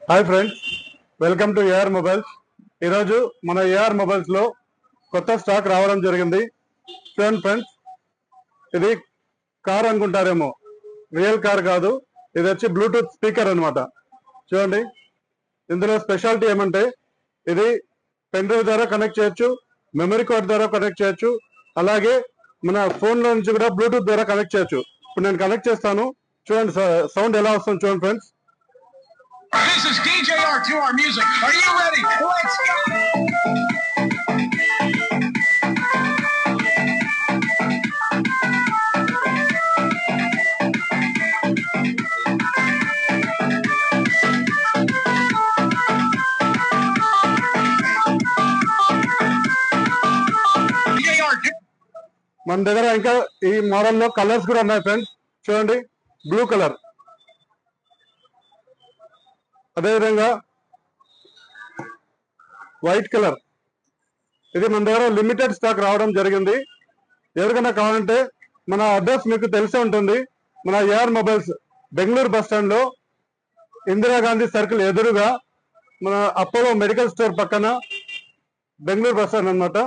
Hi friends, welcome to AR mobiles. ఈరోజు మన AR mobiles లో కొత్త స్టాక్ రావడం జరిగింది. చూడండి ఫ్రెండ్స్, ఇది కార్ అనుకుంటారేమో, రియల్ కార్ కాదు. ఇది వచ్చి బ్లూటూత్ స్పీకర్ అన్నమాట. చూడండి, ఇందులో స్పెషాలిటీ ఏమంటే ఇది పెన్ డ్రైవ్ ద్వారా కనెక్ట్ చేయొచ్చు, మెమరీ కార్డ్ ద్వారా కనెక్ట్ చేయొచ్చు, అలాగే మన ఫోన్ లో నుంచి కూడా బ్లూటూత్ ద్వారా కనెక్ట్ చేయొచ్చు. ఇప్పుడు నేను కనెక్ట్ చేస్తాను, చూడండి సౌండ్ ఎలా వస్తుంది చూడండి friends. This is DJR2R Music. Are you ready? Let's go! మన దగ్గర ఇంకా ఈ మోడల్లో కలర్స్ కూడా ఉన్నాయి ఫ్రెండ్స్. చూడండి, బ్లూ కలర్, అదేవిధంగా వైట్ కలర్. ఇది మన దగ్గర లిమిటెడ్ స్టాక్ రావడం జరిగింది. ఎవరికైనా కావాలంటే మన అడ్రస్ మీకు తెలిసే ఉంటుంది. మన AR mobiles Bengaluru bus stand లో ఇందిరాగాంధీ సర్కిల్ ఎదురుగా మన అపోలో మెడికల్ స్టోర్ పక్కన బెంగళూరు బస్ స్టాండ్ అనమాట.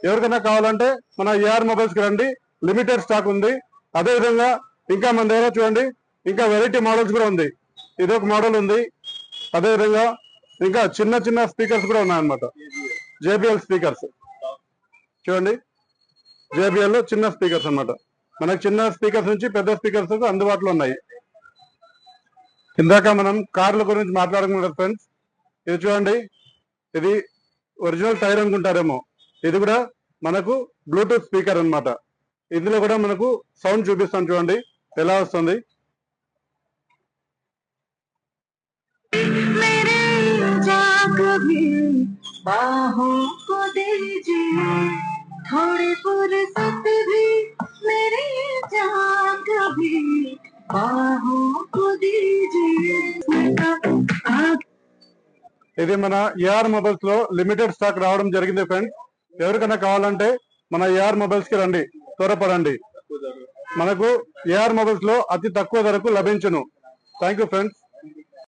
ఎవరికైనా కావాలంటే మన ఏఆర్ మొబైల్స్ కి రండి, లిమిటెడ్ స్టాక్ ఉంది. అదేవిధంగా ఇంకా మన దగ్గర చూడండి, ఇంకా వెరైటీ మోడల్స్ కూడా ఉంది. ఇది ఒక మోడల్ ఉంది. అదేవిధంగా ఇంకా చిన్న చిన్న స్పీకర్స్ కూడా ఉన్నాయన్నమాట. జేబిఎల్ స్పీకర్స్ చూడండి, జేబిఎల్ లో చిన్న స్పీకర్స్ అన్నమాట. మనకు చిన్న స్పీకర్స్ నుంచి పెద్ద స్పీకర్స్ అందుబాటులో ఉన్నాయి. ఇందాక మనం కార్ల గురించి మాట్లాడుకున్నాం ఫ్రెండ్స్. ఇది చూడండి, ఇది ఒరిజినల్ టైర్ అనుకుంటారేమో, ఇది కూడా మనకు బ్లూటూత్ స్పీకర్ అన్నమాట. ఇందులో కూడా మనకు సౌండ్ చూపిస్తాను, చూడండి ఎలా వస్తుంది. बाहों को दीजिए थोड़ी फुर्सत भी मेरी जान कभी बाहों को दीजिए. ఇది మన ఏఆర్ మొబైల్స్ లో లిమిటెడ్ స్టాక్ రావడం జరిగింది ఫ్రెండ్స్. ఎవరికైనా కావాలంటే మన ఏఆర్ మొబైల్స్ కి రండి, త్వరపడండి. మనకు ఏఆర్ మొబైల్స్ లో అతి తక్కువ ధరకు లభించును. Thank you friends.